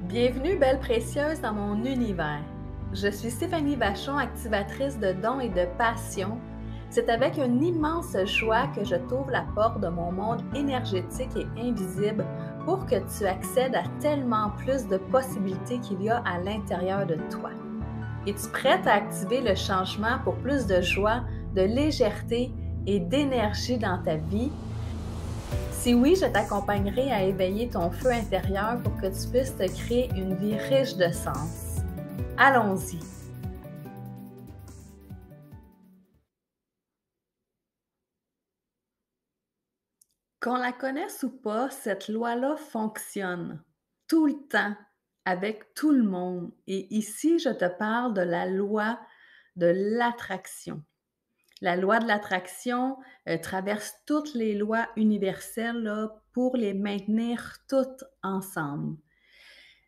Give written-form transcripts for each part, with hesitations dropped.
Bienvenue, belle précieuse, dans mon univers. Je suis Stéphanie Vachon, activatrice de dons et de passion. C'est avec une immense joie que je t'ouvre la porte de mon monde énergétique et invisible pour que tu accèdes à tellement plus de possibilités qu'il y a à l'intérieur de toi. Es-tu prête à activer le changement pour plus de joie, de légèreté et d'énergie dans ta vie? Si oui, je t'accompagnerai à éveiller ton feu intérieur pour que tu puisses te créer une vie riche de sens. Allons-y! Qu'on la connaisse ou pas, cette loi-là fonctionne tout le temps, avec tout le monde. Et ici, je te parle de la loi de l'attraction. La loi de l'attraction traverse toutes les lois universelles là, pour les maintenir toutes ensemble.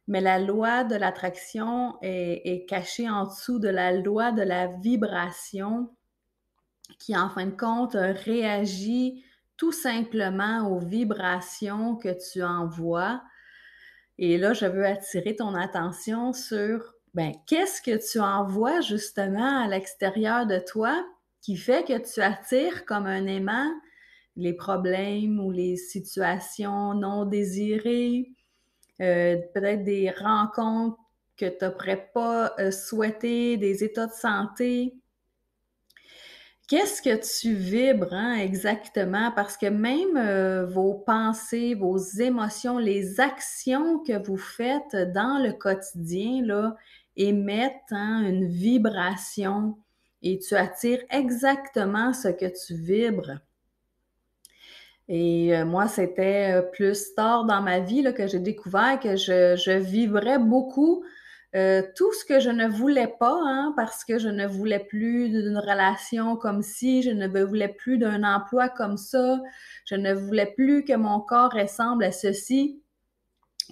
Mais la loi de l'attraction est cachée en dessous de la loi de la vibration qui, en fin de compte, réagit tout simplement aux vibrations que tu envoies. Et là, je veux attirer ton attention sur, qu'est-ce que tu envoies justement à l'extérieur de toi qui fait que tu attires comme un aimant les problèmes ou les situations non désirées, peut-être des rencontres que tu n'aurais pas souhaitées, des états de santé. Qu'est-ce que tu vibres, hein, exactement? Parce que même vos pensées, vos émotions, les actions que vous faites dans le quotidien, là, émettent hein, une vibration et tu attires exactement ce que tu vibres. Et moi, c'était plus tard dans ma vie là, que j'ai découvert que je vibrais beaucoup tout ce que je ne voulais pas, hein, parce que je ne voulais plus d'une relation comme ci, je ne voulais plus d'un emploi comme ça, je ne voulais plus que mon corps ressemble à ceci.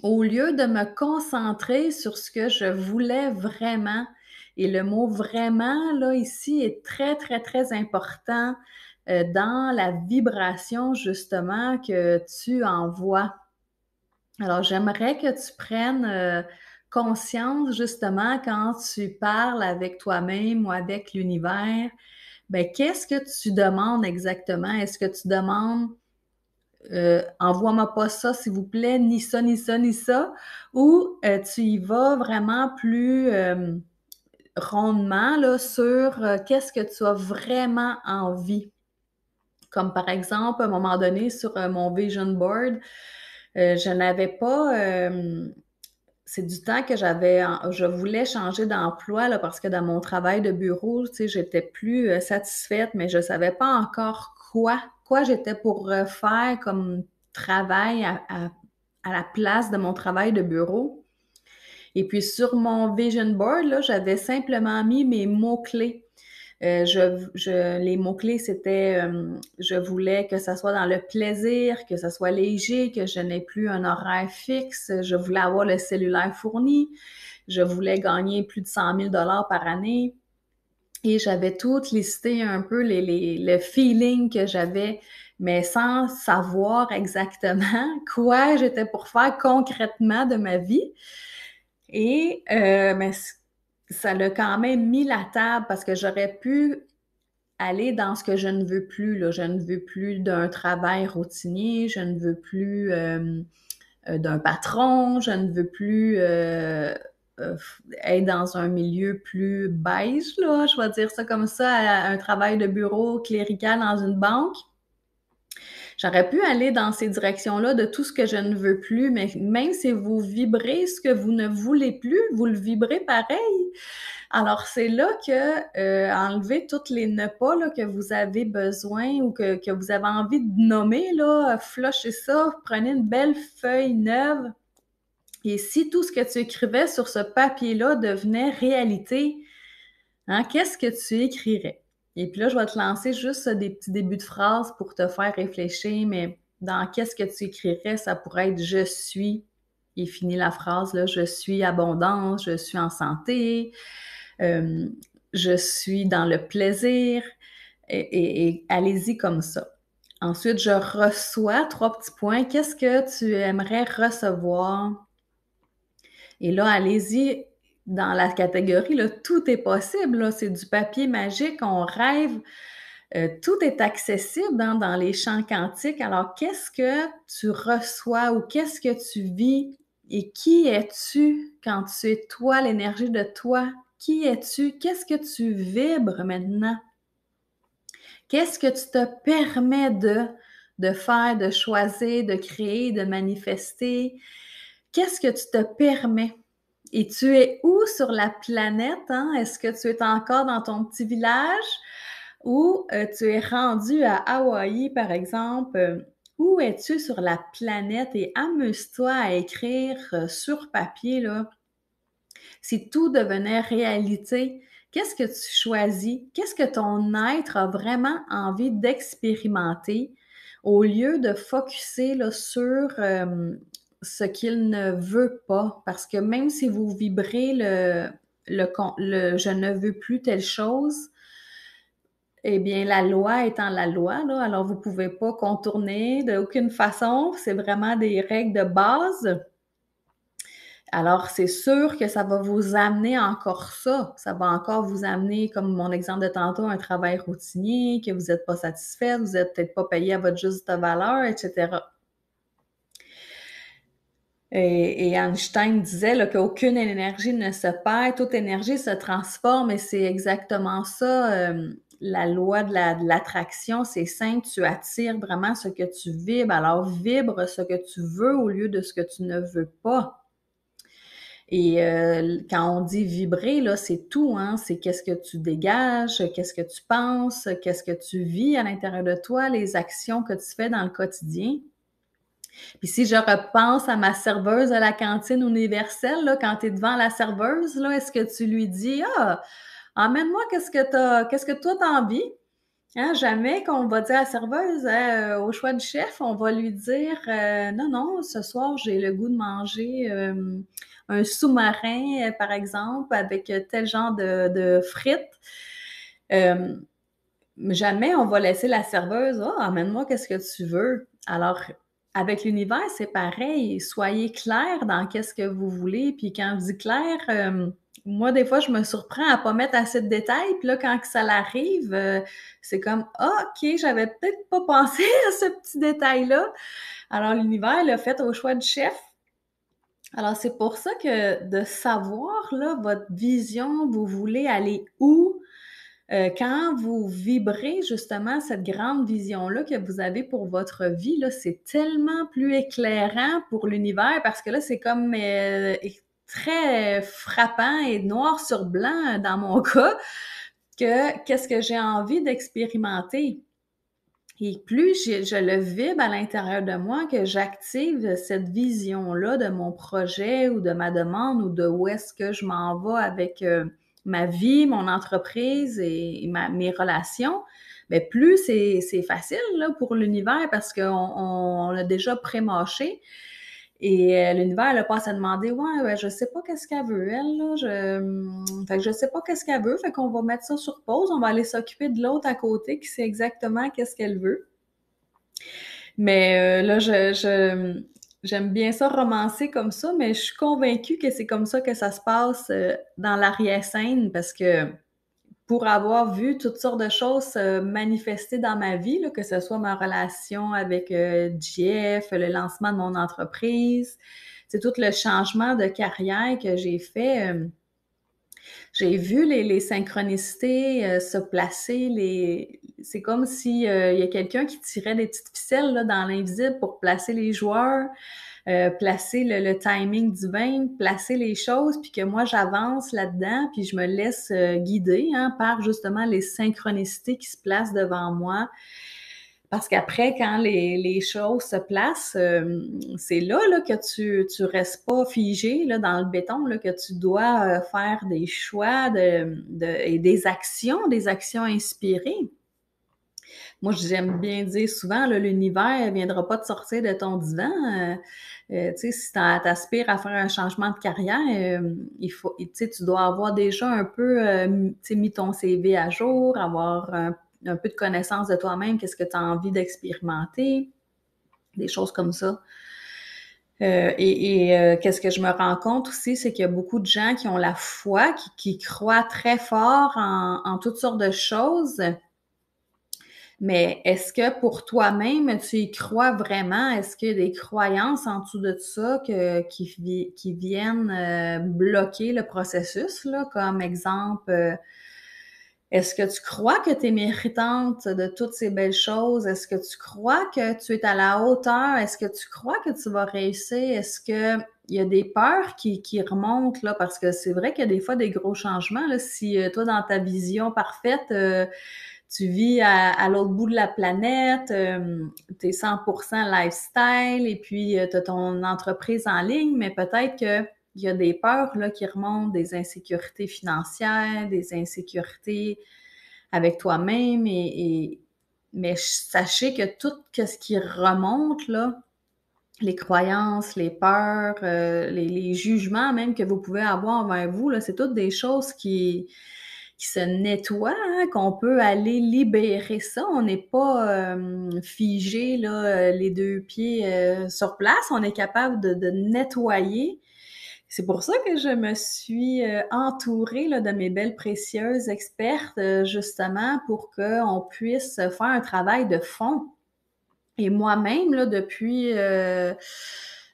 Au lieu de me concentrer sur ce que je voulais vraiment, et le mot vraiment, là, ici, est très, très, très important dans la vibration, justement, que tu envoies. Alors, j'aimerais que tu prennes conscience, justement, quand tu parles avec toi-même ou avec l'univers, qu'est-ce que tu demandes exactement? Est-ce que tu demandes envoie-moi pas ça, s'il vous plaît, ni ça, ni ça, ni ça, ou tu y vas vraiment plus rondement là, sur qu'est-ce que tu as vraiment envie. Comme par exemple, à un moment donné, sur mon vision board, je n'avais pas. C'est du temps que je voulais changer d'emploi là, parce que dans mon travail de bureau, tu sais, j'étais plus satisfaite, mais je savais pas encore quoi j'étais pour faire comme travail à la place de mon travail de bureau. Et puis sur mon vision board, là, j'avais simplement mis mes mots-clés. Les mots-clés, c'était je voulais que ça soit dans le plaisir, que ça soit léger, que je n'ai plus un horaire fixe, je voulais avoir le cellulaire fourni, je voulais gagner plus de 100 000 par année. Et j'avais tout listé un peu le feeling que j'avais, mais sans savoir exactement quoi j'étais pour faire concrètement de ma vie. Et mais ça l'a quand même mis la table parce que j'aurais pu aller dans ce que je ne veux plus, là. Je ne veux plus d'un travail routinier, je ne veux plus d'un patron, je ne veux plus être dans un milieu plus beige, là, je vais dire ça comme ça, un travail de bureau clérical dans une banque. J'aurais pu aller dans ces directions-là de tout ce que je ne veux plus, mais même si vous vibrez ce que vous ne voulez plus, vous le vibrez pareil. Alors, c'est là que enlever toutes les ne pas là, que vous avez besoin ou que vous avez envie de nommer, là, flushez ça, prenez une belle feuille neuve. Et si tout ce que tu écrivais sur ce papier-là devenait réalité, hein, qu'est-ce que tu écrirais? Et puis là, je vais te lancer juste des petits débuts de phrases pour te faire réfléchir, mais dans qu'est-ce que tu écrirais, ça pourrait être je suis, et fini la phrase, là, je suis abondance, je suis en santé, euh, je suis dans le plaisir, et allez-y comme ça. Ensuite, je reçois 3 petits points. Qu'est-ce que tu aimerais recevoir? Et là, allez-y dans la catégorie, là, tout est possible, là, c'est du papier magique, on rêve, tout est accessible, hein, dans les champs quantiques. Alors, qu'est-ce que tu reçois ou qu'est-ce que tu vis et qui es-tu quand tu es toi, l'énergie de toi? Qui es-tu? Qu'est-ce que tu vibres maintenant? Qu'est-ce que tu te permets de faire, de choisir, de créer, de manifester? Qu'est-ce que tu te permets? Et tu es où sur la planète? Hein? Est-ce que tu es encore dans ton petit village ou tu es rendu à Hawaï, par exemple? Où es-tu sur la planète? Et amuse-toi à écrire sur papier, là, si tout devenait réalité, qu'est-ce que tu choisis? Qu'est-ce que ton être a vraiment envie d'expérimenter au lieu de focusser là, sur ce qu'il ne veut pas? Parce que même si vous vibrez le je ne veux plus telle chose, eh bien, la loi étant la loi, là, alors vous ne pouvez pas contourner d'aucune façon. C'est vraiment des règles de base. Alors, c'est sûr que ça va vous amener encore ça. Ça va encore vous amener, comme mon exemple de tantôt, un travail routinier, que vous n'êtes pas satisfait, vous n'êtes peut-être pas payé à votre juste valeur, etc. Et Einstein disait là, qu'aucune énergie ne se perd, toute énergie se transforme et c'est exactement ça. La loi de l'attraction, c'est simple, tu attires vraiment ce que tu vibres. Alors, vibre ce que tu veux au lieu de ce que tu ne veux pas. Et quand on dit vibrer, là, c'est tout, hein? C'est qu'est-ce que tu dégages, qu'est-ce que tu penses, qu'est-ce que tu vis à l'intérieur de toi, les actions que tu fais dans le quotidien. Puis si je repense à ma serveuse à la cantine universelle, là, quand tu es devant la serveuse, là, est-ce que tu lui dis Ah, emmène-moi qu'est-ce que toi t'as envie? Hein, jamais qu'on va dire à la serveuse, hein, au choix du chef, on va lui dire non, non, ce soir, j'ai le goût de manger un sous-marin, par exemple, avec tel genre de frites. Euh, Jamais on va laisser la serveuse, ah, amène-moi qu'est-ce que tu veux. Alors, avec l'univers, c'est pareil. Soyez clair dans qu'est-ce que vous voulez. Puis quand je dis clair, moi, des fois, je me surprends à pas mettre assez de détails. Puis là, quand ça l'arrive, c'est comme, ah, OK, j'avais peut-être pas pensé à ce petit détail-là. Alors, l'univers l'a fait au choix du chef. Alors, c'est pour ça que de savoir, là, votre vision, vous voulez aller où, quand vous vibrez justement cette grande vision-là que vous avez pour votre vie, là, c'est tellement plus éclairant pour l'univers parce que là, c'est comme très frappant et noir sur blanc dans mon cas que qu'est-ce que j'ai envie d'expérimenter. Et plus je le vibre à l'intérieur de moi, que j'active cette vision-là de mon projet ou de ma demande ou de où est-ce que je m'en vais avec ma vie, mon entreprise et mes relations, bien, plus c'est facile là, pour l'univers parce qu'on l'a déjà pré-mâché. Et l'univers, elle a pas à se demander, ouais, je sais pas qu'est-ce qu'elle veut, elle, là. Fait que je sais pas qu'est-ce qu'elle veut, fait qu'on va mettre ça sur pause, on va aller s'occuper de l'autre à côté qui sait exactement qu'est-ce qu'elle veut. Mais là, j'aime bien ça romancer comme ça, mais je suis convaincue que c'est comme ça que ça se passe dans l'arrière-scène parce que pour avoir vu toutes sortes de choses se manifester dans ma vie, là, que ce soit ma relation avec JF, le lancement de mon entreprise, c'est tout le changement de carrière que j'ai fait. J'ai vu les synchronicités se placer. C'est comme si il y a quelqu'un qui tirait des petites ficelles là, dans l'invisible pour placer les joueurs, placer le timing divin, placer les choses, puis que moi j'avance là-dedans, puis je me laisse guider hein, par justement les synchronicités qui se placent devant moi. Parce qu'après, quand les choses se placent, c'est là que tu restes pas figé là, dans le béton, là, que tu dois faire des choix et des actions inspirées. Moi, j'aime bien dire souvent, là, l'univers ne viendra pas te sortir de ton divan. Tu sais, si tu aspires à faire un changement de carrière, tu dois avoir déjà un peu mis ton CV à jour, avoir un peu de connaissance de toi-même, qu'est-ce que tu as envie d'expérimenter, des choses comme ça. Qu'est-ce que je me rends compte aussi, c'est qu'il y a beaucoup de gens qui ont la foi, qui croient très fort en toutes sortes de choses. Mais est-ce que pour toi-même, tu y crois vraiment? Est-ce qu'il y a des croyances en dessous de ça qui viennent bloquer le processus, là? Comme exemple, est-ce que tu crois que tu es méritante de toutes ces belles choses? Est-ce que tu crois que tu es à la hauteur? Est-ce que tu crois que tu vas réussir? Est-ce que il y a des peurs qui remontent là? Parce que c'est vrai qu'il y a des fois des gros changements, là. Si toi, dans ta vision parfaite, tu vis à l'autre bout de la planète, tu es 100% lifestyle et puis tu as ton entreprise en ligne, mais peut-être que il y a des peurs là, qui remontent, des insécurités financières, des insécurités avec toi-même. Mais sachez que tout ce qui remonte, là, les croyances, les peurs, les jugements même que vous pouvez avoir envers vous, là, c'est toutes des choses qui se nettoient, hein, qu'on peut aller libérer ça. On n'est pas figé là, les deux pieds sur place. On est capable de nettoyer. C'est pour ça que je me suis entourée là, de mes belles précieuses expertes, justement, pour qu'on puisse faire un travail de fond. Et moi-même, là, depuis,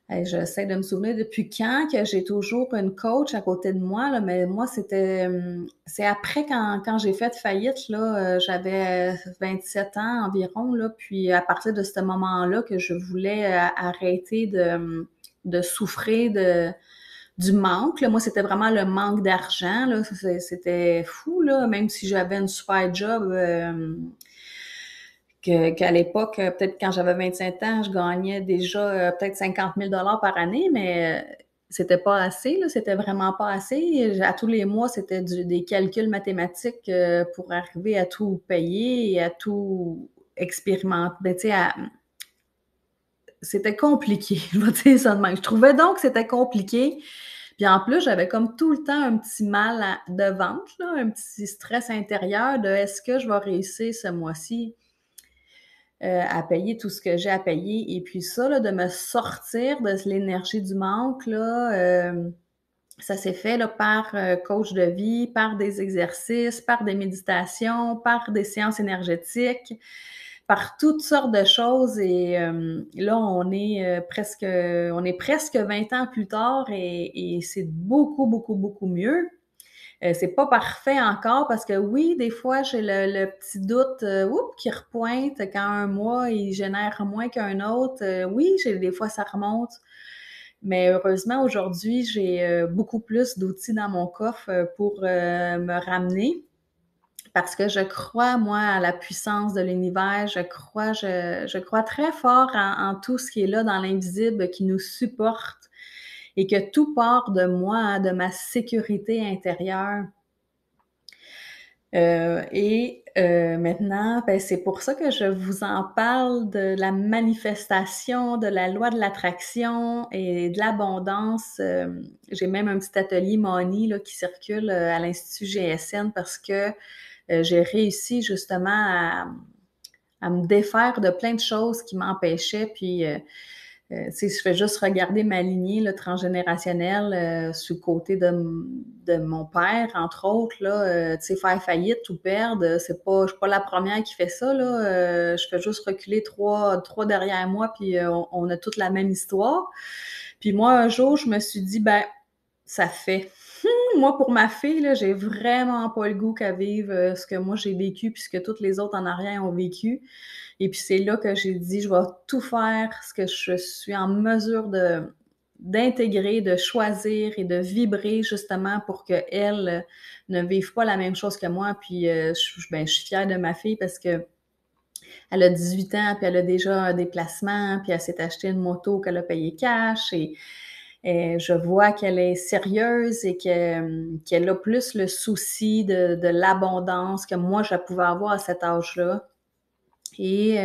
j'essaie de me souvenir depuis quand que j'ai toujours une coach à côté de moi, là, mais moi, c'est après quand j'ai fait faillite, là, j'avais 27 ans environ, là, puis à partir de ce moment-là que je voulais arrêter de souffrir du manque. Là. Moi, c'était vraiment le manque d'argent. Là. C'était fou, là, même si j'avais une super job. Qu'à l'époque, peut-être quand j'avais 25 ans, je gagnais déjà peut-être 50 000 par année, mais c'était pas assez, là, c'était vraiment pas assez. À tous les mois, c'était des calculs mathématiques pour arriver à tout payer et à tout expérimenter. Ben, tu sais, c'était compliqué, je vais dire ça de même. Je trouvais donc que c'était compliqué. Puis en plus, j'avais comme tout le temps un petit mal de ventre, là, un petit stress intérieur de est-ce que je vais réussir ce mois-ci à payer tout ce que j'ai à payer. Et puis ça, là, de me sortir de l'énergie du manque, là, ça s'est fait là, par coach de vie, par des exercices, par des méditations, par des séances énergétiques, par toutes sortes de choses. Et là, on est presque 20 ans plus tard et c'est beaucoup, beaucoup, beaucoup mieux. C'est pas parfait encore parce que oui, des fois, j'ai le petit doute qui repointe quand un mois, il génère moins qu'un autre. Oui, des fois, ça remonte. Mais heureusement, aujourd'hui, j'ai beaucoup plus d'outils dans mon coffre pour me ramener parce que je crois, moi, à la puissance de l'univers. Je crois très fort en tout ce qui est là dans l'invisible qui nous supporte et que tout part de moi, hein, de ma sécurité intérieure. Maintenant, ben, c'est pour ça que je vous en parle de la manifestation, de la loi de l'attraction et de l'abondance. J'ai même un petit atelier Money là, qui circule à l'Institut GSN parce que j'ai réussi justement à me défaire de plein de choses qui m'empêchaient. Puis tu sais, je fais juste regarder ma lignée là, transgénérationnelle sur le côté de mon père, entre autres, là, tu sais, faire faillite ou perdre, je suis pas la première qui fait ça, là. Je fais juste reculer trois derrière moi, puis on a toute la même histoire. Puis moi, un jour, je me suis dit, ben, ça fait. Moi, pour ma fille, là, j'ai vraiment pas le goût qu'elle vive ce que moi j'ai vécu, puis ce que toutes les autres en arrière ont vécu. Et puis c'est là que j'ai dit, je vais tout faire ce que je suis en mesure d'intégrer, de choisir et de vibrer justement pour qu'elle ne vive pas la même chose que moi. Puis je suis fière de ma fille parce que elle a 18 ans, puis elle a déjà un déplacement, puis elle s'est acheté une moto qu'elle a payée cash et je vois qu'elle est sérieuse et qu'elle a plus le souci de l'abondance que moi je pouvais avoir à cet âge-là. Et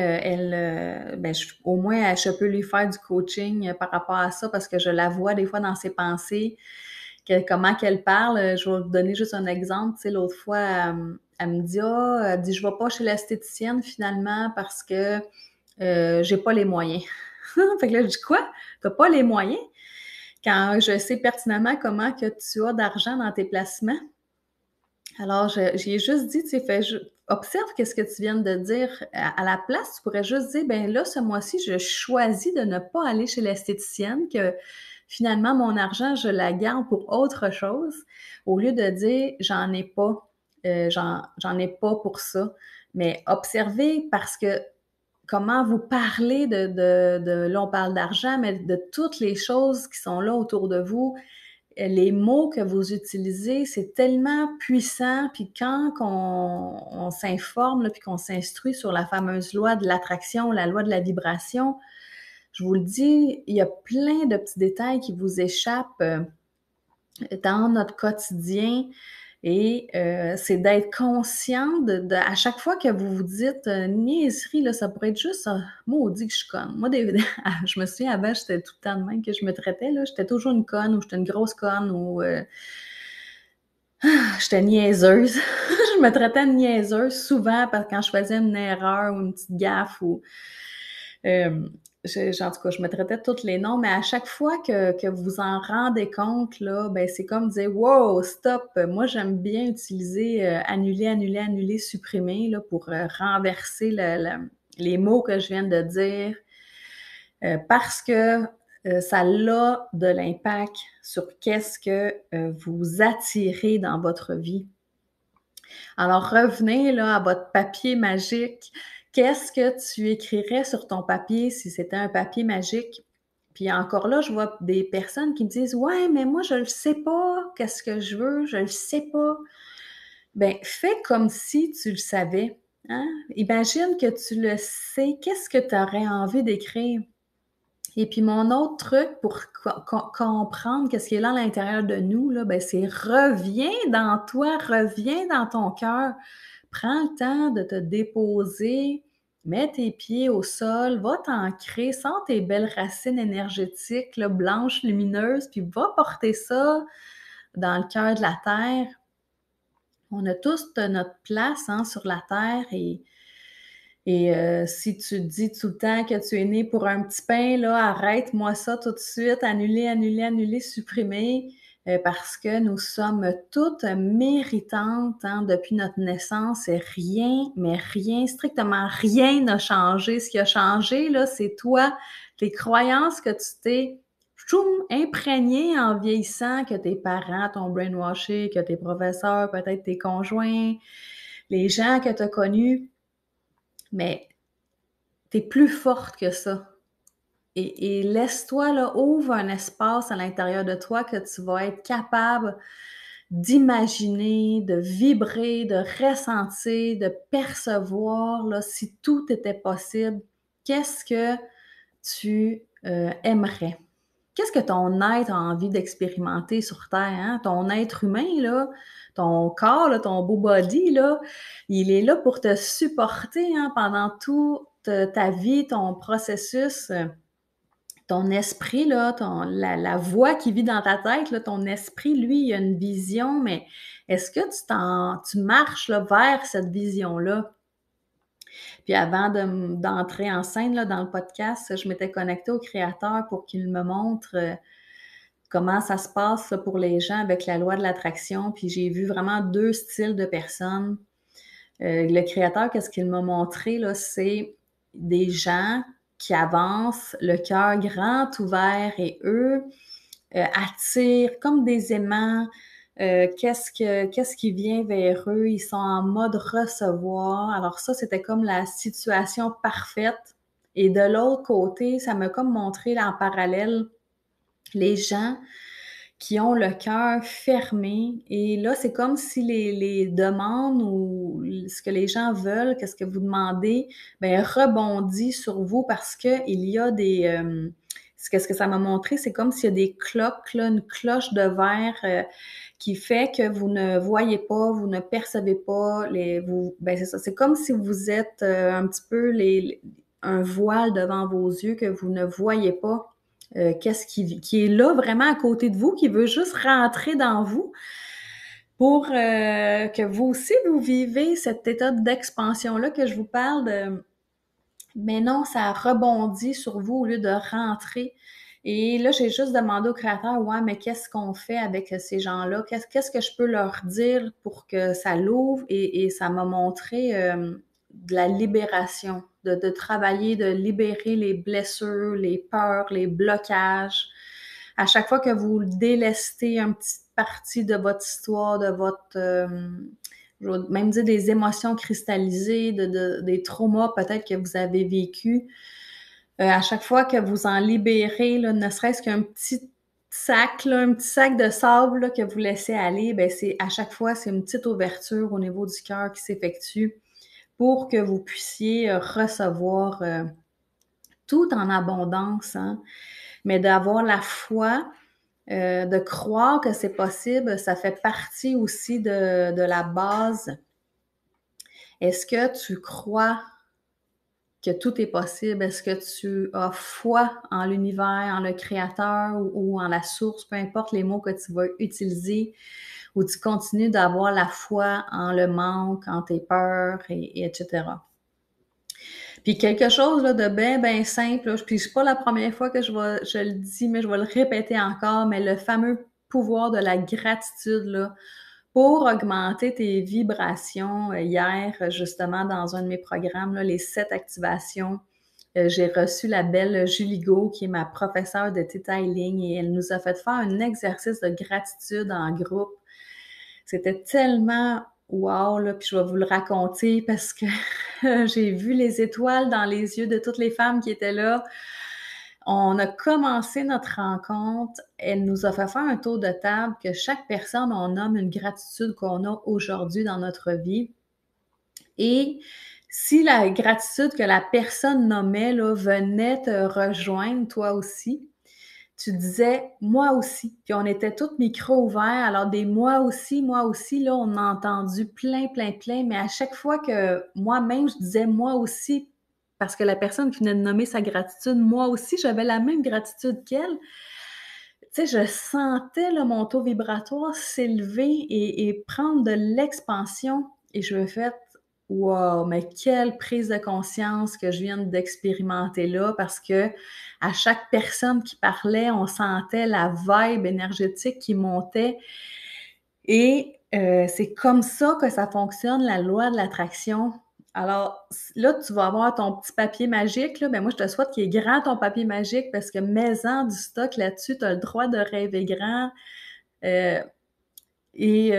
au moins, je peux lui faire du coaching par rapport à ça parce que je la vois des fois dans ses pensées, comment qu'elle parle. Je vais vous donner juste un exemple. Tu sais, l'autre fois, elle me dit, elle dit, je vais pas chez l'esthéticienne finalement parce que j'ai pas les moyens. Fait que là, je dis: «Quoi? T'as pas les moyens?» Quand je sais pertinemment comment que tu as d'argent dans tes placements. Alors, j'y ai juste dit, tu sais, fais ju observe qu'est-ce que tu viens de dire. À la place, tu pourrais juste dire: «Ben là, ce mois-ci, je choisis de ne pas aller chez l'esthéticienne, que finalement mon argent, je la garde pour autre chose», au lieu de dire: «J'en ai pas, j'en ai pas pour ça». Mais observez parce que comment vous parlez de là, on parle d'argent, mais de toutes les choses qui sont là autour de vous, les mots que vous utilisez, c'est tellement puissant. Puis quand on s'informe, là, puis qu'on s'instruit sur la fameuse loi de l'attraction, la loi de la vibration, je vous le dis, il y a plein de petits détails qui vous échappent dans notre quotidien. Et c'est d'être consciente à chaque fois que vous vous dites niaiserie, là, ça pourrait être juste maudit que je suis conne. Moi, je me souviens avant, j'étais tout le temps de même que je me traitais, là, j'étais toujours une conne ou j'étais une grosse conne ou j'étais niaiseuse. Je me traitais de niaiseuse souvent parce que quand je faisais une erreur ou une petite gaffe ou en tout cas, je me traitais de tous les noms, mais à chaque fois que vous en rendez compte, là, ben, c'est comme dire wow, stop. Moi, j'aime bien utiliser annuler, annuler, annuler, supprimer là, pour renverser les mots que je viens de dire parce que ça a de l'impact sur qu'est-ce que vous attirez dans votre vie. Alors, revenez là, à votre papier magique. Qu'est-ce que tu écrirais sur ton papier si c'était un papier magique? Puis encore là, je vois des personnes qui me disent: «Ouais, mais moi, je ne sais pas qu'est-ce que je veux, je ne le sais pas». Bien, fais comme si tu le savais, hein? Imagine que tu le sais. Qu'est-ce que tu aurais envie d'écrire? Et puis mon autre truc pour comprendre qu'est-ce qui est là à l'intérieur de nous, là, ben, c'est reviens dans toi, reviens dans ton cœur. Prends le temps de te déposer, mets tes pieds au sol, va t'ancrer, sens tes belles racines énergétiques, là, blanches, lumineuses, puis va porter ça dans le cœur de la terre. On a tous notre place, hein, sur la terre et si tu te dis tout le temps que tu es né pour un petit pain, là, arrête-moi ça tout de suite, annuler, annuler, annuler, supprimer, parce que nous sommes toutes méritantes, hein, depuis notre naissance et rien, mais rien, strictement rien n'a changé. Ce qui a changé, là, c'est toi, les croyances que tu t'es choum, imprégné en vieillissant, que tes parents t'ont brainwashé, que tes professeurs, peut-être tes conjoints, les gens que tu as connus, mais tu es plus forte que ça. Et laisse-toi, là, ouvre un espace à l'intérieur de toi que tu vas être capable d'imaginer, de vibrer, de ressentir, de percevoir, là, si tout était possible. Qu'est-ce que tu aimerais? Qu'est-ce que ton être a envie d'expérimenter sur Terre, hein? Ton être humain, là, ton corps, là, ton beau body, là, il est là pour te supporter, hein, pendant toute ta vie, ton processus, ton esprit, là, la voix qui vit dans ta tête, là, ton esprit, lui, il a une vision, mais est-ce que tu marches là, vers cette vision-là? Puis avant d'entrer en scène là, dans le podcast, je m'étais connectée au créateur pour qu'il me montre comment ça se passe là, pour les gens avec la loi de l'attraction. Puis j'ai vu vraiment deux styles de personnes. Le créateur, qu'est-ce qu'il m'a montré, là, c'est des gens qui avancent, le cœur grand ouvert et eux attirent comme des aimants. Qu'est-ce qui vient vers eux? Ils sont en mode recevoir. Alors ça, c'était comme la situation parfaite. Et de l'autre côté, ça m'a comme montré là, en parallèle les gens qui ont le cœur fermé. Et là, c'est comme si les demandes ou ce que les gens veulent, qu'est-ce que vous demandez, bien, rebondit sur vous parce qu'il y a des... ce que ça m'a montré, c'est comme s'il y a des cloques, là, une cloche de verre qui fait que vous ne voyez pas, vous ne percevez pas, ben c'est ça, c'est comme si vous êtes un petit peu un voile devant vos yeux que vous ne voyez pas. Qu'est-ce qui est là vraiment à côté de vous, qui veut juste rentrer dans vous pour que vous aussi, vous vivez cet état d'expansion-là que je vous parle Mais non, ça rebondit sur vous au lieu de rentrer. Et là, j'ai juste demandé au créateur, ouais, mais qu'est-ce qu'on fait avec ces gens-là? Qu'est-ce que je peux leur dire pour que ça l'ouvre? Et ça m'a montré de la libération, de travailler, de libérer les blessures, les peurs, les blocages. À chaque fois que vous délestez une petite partie de votre histoire, de votre, je vais même dire des émotions cristallisées, des traumas peut-être que vous avez vécu, à chaque fois que vous en libérez, là, ne serait-ce qu'un petit sac, là, un petit sac de sable là, que vous laissez aller, ben c'est à chaque fois, c'est une petite ouverture au niveau du cœur qui s'effectue pour que vous puissiez recevoir tout en abondance, hein? Mais d'avoir la foi, de croire que c'est possible, ça fait partie aussi de la base. Est-ce que tu crois que tout est possible? Est-ce que tu as foi en l'univers, en le créateur ou en la source, peu importe les mots que tu vas utiliser, ou tu continues d'avoir la foi en le manque, en tes peurs, etc. Puis quelque chose là, de bien simple, là, puis c'est pas la première fois que je le dis, mais je vais le répéter encore, mais le fameux pouvoir de la gratitude, là, pour augmenter tes vibrations. Hier, justement, dans un de mes programmes, là, les 7 activations, j'ai reçu la belle Julie Go, qui est ma professeure de Theta Healing, et elle nous a fait faire un exercice de gratitude en groupe. C'était tellement wow, là, puis je vais vous le raconter parce que j'ai vu les étoiles dans les yeux de toutes les femmes qui étaient là. On a commencé notre rencontre. Elle nous a fait faire un tour de table que chaque personne, on nomme une gratitude qu'on a aujourd'hui dans notre vie. Et si la gratitude que la personne nommait là, venait te rejoindre, toi aussi, tu disais moi aussi. Puis on était toutes micro ouverts. Alors des moi aussi, là, on a entendu plein, plein, plein. Mais à chaque fois que moi-même, je disais moi aussi, parce que la personne qui venait de nommer sa gratitude, moi aussi, j'avais la même gratitude qu'elle. Tu sais, je sentais là, mon taux vibratoire s'élever et prendre de l'expansion. Et je me fais wow, mais quelle prise de conscience que je viens d'expérimenter là, parce que à chaque personne qui parlait, on sentait la vibe énergétique qui montait. Et c'est comme ça que ça fonctionne, la loi de l'attraction. Alors là, tu vas avoir ton petit papier magique, là. Ben moi, je te souhaite qu'il est grand, ton papier magique, parce que mets-en du stock là-dessus, tu as le droit de rêver grand. Euh, et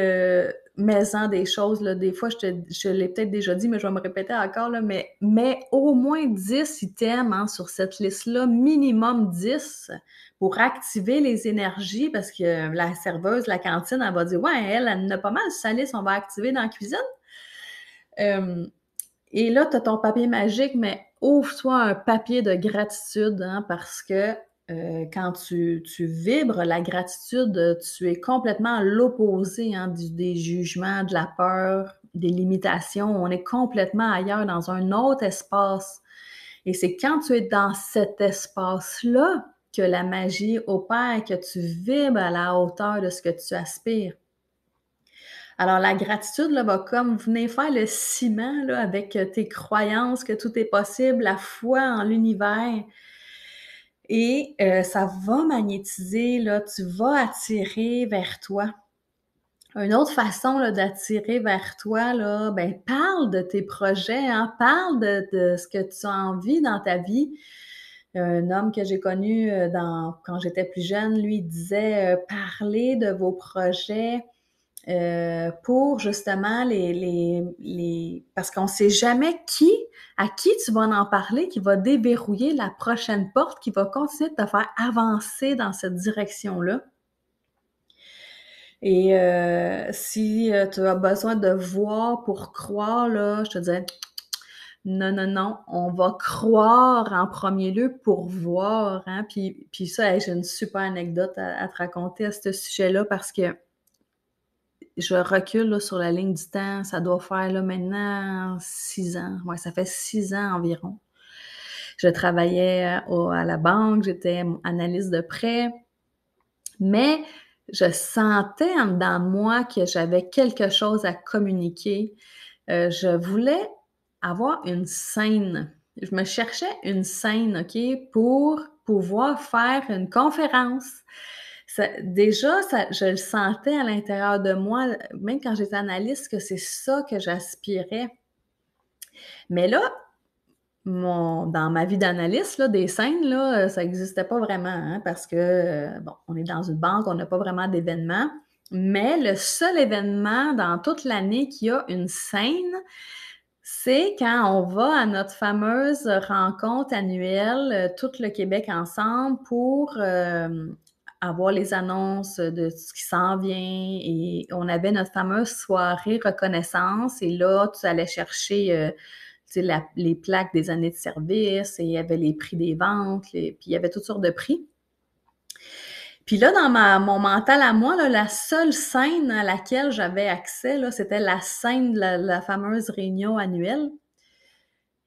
mets-en des choses, là, des fois, je l'ai peut-être déjà dit, mais je vais me répéter encore, là, mais au moins 10 items hein, sur cette liste-là, minimum 10, pour activer les énergies, parce que la serveuse, la cantine, elle va dire « Ouais, elle en a pas mal sur sa liste, on va activer dans la cuisine. Et là, tu as ton papier magique, mais ouvre-toi un papier de gratitude, hein, parce que quand tu vibres la gratitude, tu es complètement à l'opposé hein, des jugements, de la peur, des limitations. On est complètement ailleurs, dans un autre espace. Et c'est quand tu es dans cet espace-là que la magie opère, que tu vibres à la hauteur de ce que tu aspires. Alors, la gratitude là, va comme venir faire le ciment là, avec tes croyances que tout est possible, la foi en l'univers. Et ça va magnétiser, là, tu vas attirer vers toi. Une autre façon là, d'attirer vers toi, là, ben, parle de tes projets, hein, parle de ce que tu as envie dans ta vie. Un homme que j'ai connu quand j'étais plus jeune, lui, disait parlez de vos projets pour justement parce qu'on ne sait jamais à qui tu vas en parler, qui va déverrouiller la prochaine porte, qui va continuer de te faire avancer dans cette direction-là. Et si tu as besoin de voir pour croire, là, je te disais, non, non, non, on va croire en premier lieu pour voir. Hein? Puis ça, j'ai une super anecdote à te raconter à ce sujet-là parce que je recule là, sur la ligne du temps, ça doit faire là, maintenant 6 ans. Ouais, ça fait 6 ans environ. Je travaillais à la banque, j'étais analyste de prêt, mais je sentais en dedans de moi que j'avais quelque chose à communiquer. Je voulais avoir une scène Je me cherchais une scène, OK, pour pouvoir faire une conférence. Déjà, je le sentais à l'intérieur de moi, même quand j'étais analyste, que c'est ça que j'aspirais. Mais là, dans ma vie d'analyste, là, des scènes, là, ça n'existait pas vraiment, hein, parce que, bon, on est dans une banque, on n'a pas vraiment d'événements. Mais le seul événement dans toute l'année qui a une scène, c'est quand on va à notre fameuse rencontre annuelle, tout le Québec ensemble pour avoir les annonces de ce qui s'en vient. Et on avait notre fameuse soirée reconnaissance. Et là, tu allais chercher les plaques des années de service et il y avait les prix des ventes, puis il y avait toutes sortes de prix. Puis là, dans mon mental à moi, là, la seule scène à laquelle j'avais accès, là, c'était la scène de la fameuse réunion annuelle.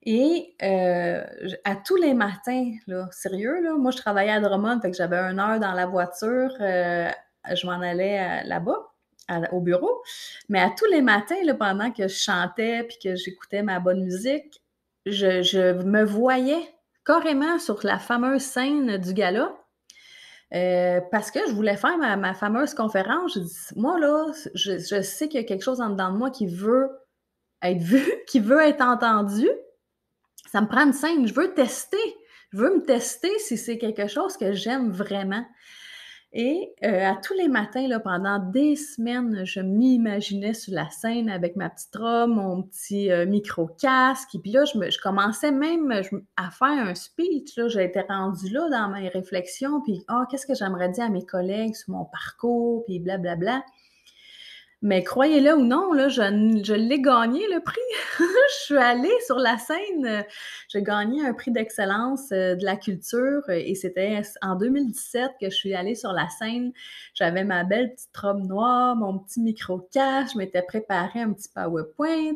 Et à tous les matins, là, sérieux, là, moi, je travaillais à Drummond, fait que j'avais 1 heure dans la voiture, je m'en allais là-bas, au bureau. Mais à tous les matins, là, pendant que je chantais puis que j'écoutais ma bonne musique, je me voyais carrément sur la fameuse scène du gala. Parce que je voulais faire ma fameuse conférence. Je dis, moi, là, je sais qu'il y a quelque chose en dedans de moi qui veut être vu, qui veut être entendu. Ça me prend une scène. Je veux tester. Je veux me tester si c'est quelque chose que j'aime vraiment. Et à tous les matins, là, pendant des semaines, je m'imaginais sur la scène avec ma petite robe, mon petit micro-casque. Et puis là, je commençais même à faire un speech. Là. J'étais rendue là dans mes réflexions. Puis, qu'est-ce que j'aimerais dire à mes collègues sur mon parcours, puis blablabla. Mais croyez-le ou non, là, je l'ai gagné, le prix. Je suis allée sur la scène, j'ai gagné un prix d'excellence de la culture et c'était en 2017 que je suis allée sur la scène. J'avais ma belle petite robe noire, mon petit micro-casque, je m'étais préparé un petit PowerPoint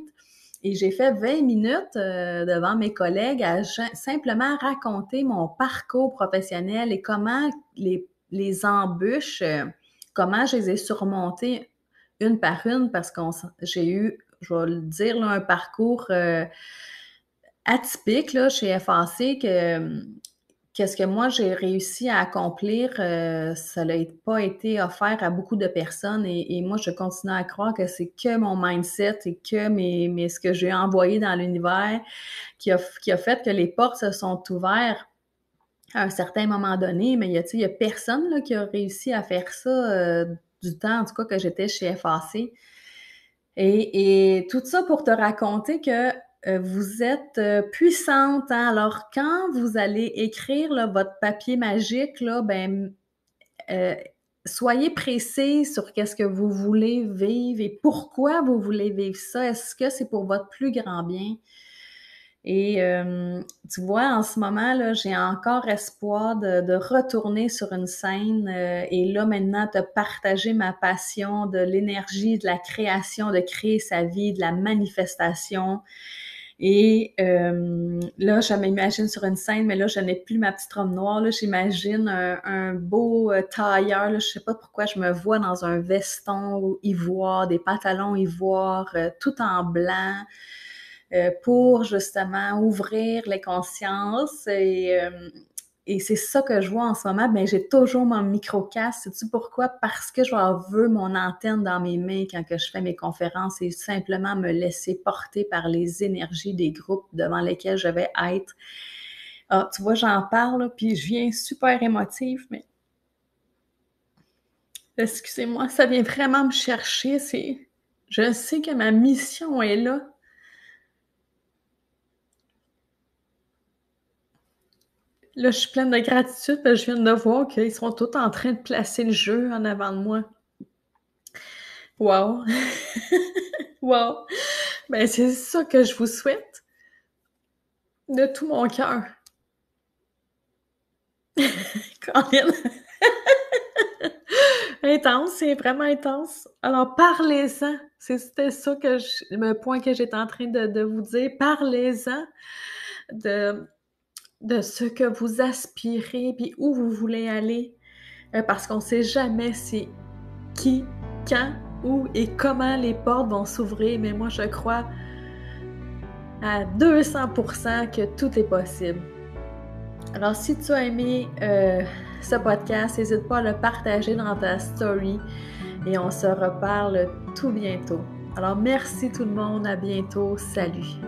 et j'ai fait 20 minutes devant mes collègues à simplement raconter mon parcours professionnel et comment les embûches, comment je les ai surmontées une par une parce que j'ai eu, je vais le dire, là, un parcours atypique là, chez FAC qu'est-ce que moi j'ai réussi à accomplir, ça n'a pas été offert à beaucoup de personnes et moi je continue à croire que c'est que mon mindset et que ce que j'ai envoyé dans l'univers qui a fait que les portes se sont ouvertes à un certain moment donné, mais il y a personne là, qui a réussi à faire ça du temps, en tout cas, que j'étais chez FAC. Et tout ça pour te raconter que vous êtes puissante. Hein? Alors, quand vous allez écrire là, votre papier magique, là, euh, soyez précis sur qu'est-ce que vous voulez vivre et pourquoi vous voulez vivre ça. Est-ce que c'est pour votre plus grand bien? Et tu vois, en ce moment, là, j'ai encore espoir de retourner sur une scène et là, maintenant, de partager ma passion de l'énergie, de la création, de créer sa vie, de la manifestation. Et là, je m'imagine sur une scène, mais là, je n'ai plus ma petite robe noire. Là, j'imagine un beau tailleur. Là, je sais pas pourquoi je me vois dans un veston ivoire, des pantalons ivoires, tout en blanc. Pour justement ouvrir les consciences et c'est ça que je vois en ce moment. Ben, j'ai toujours mon micro-casque. Sais-tu pourquoi? Parce que je veux mon antenne dans mes mains quand que je fais mes conférences et simplement me laisser porter par les énergies des groupes devant lesquels je vais être. Ah, tu vois, j'en parle, puis je viens super émotive, mais excusez-moi, ça vient vraiment me chercher. Je sais que ma mission est là. Là, je suis pleine de gratitude parce que je viens de voir qu'ils sont tous en train de placer le jeu en avant de moi. Wow! Wow! Ben, c'est ça que je vous souhaite de tout mon cœur. Colin! Intense, c'est vraiment intense. Alors, parlez-en. C'était ça le point que j'étais en train de vous dire. Parlez-en de, de ce que vous aspirez puis où vous voulez aller. Parce qu'on ne sait jamais c'est qui, quand, où et comment les portes vont s'ouvrir. Mais moi, je crois à 200% que tout est possible. Alors, si tu as aimé ce podcast, n'hésite pas à le partager dans ta story et on se reparle tout bientôt. Alors, merci tout le monde, à bientôt, salut!